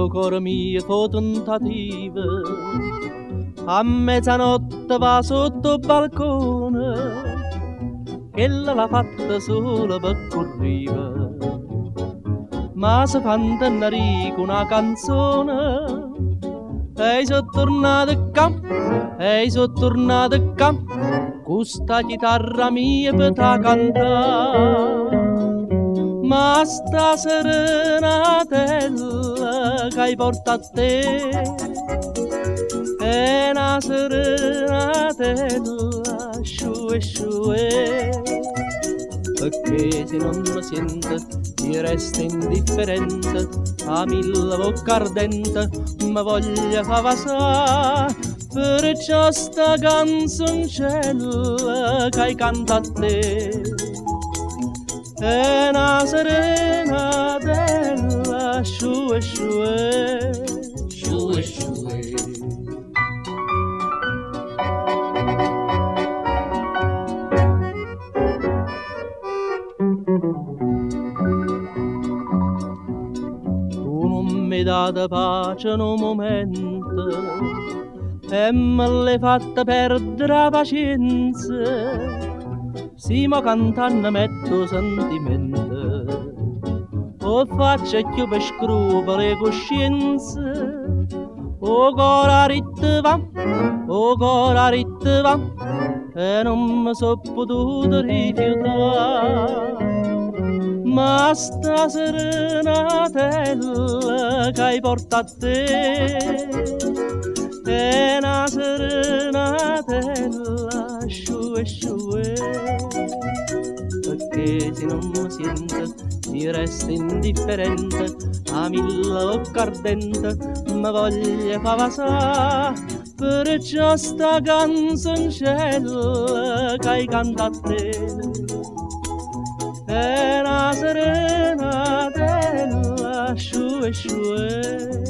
sto cuore mio fa tentative. A mezzanotte va sotto il balcone, ella l'ha fatta sola per corriva. Ma se fantannari con una canzone, ehi sono tornato a campo, ehi sono tornato a campo, con sta chitarra mia per ta cantare. Ma sta serenatella che hai portato a te è una serenatella sciue sciue, perché se non mi sente ti resta indifferente, a mille bocca ardente mi voglia fa vasà, perciò sta canzoncella che hai cantato a te è una serenatella sciue sciue sciue sciue. Tu non mi date pace in un momento e me l'hai fatta perdere la pazienza. Si ma cantando metto sentimento, o faccia più per scrupoli e coscienze, o cora ritte va, o cora ritte va, e non mi so potuto rifiutare. Ma sta serenatella che hai portato a te è una serenatella sciue sciue, perché se non mi sente ti resta indifferente, a mille bocca ardente mi voglia fa vasà, perciò sta canzoncella che hai cantato a te è una serenatella sciue sciue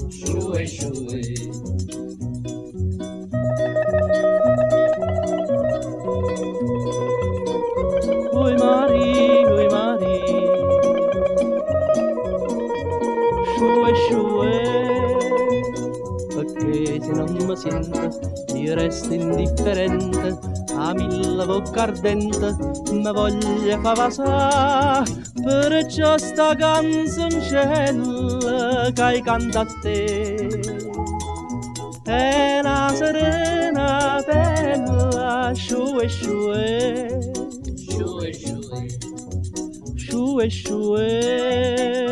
sciue sciue. Oi Mari, sciue sciue, perché se non mi sente ti resta indifferente, a mille bocca ardente mi voglia fa vasà, perciò sta canzoncella che hai cantato a te è una serenatella sciue sciue sciue sciue sciue sciue.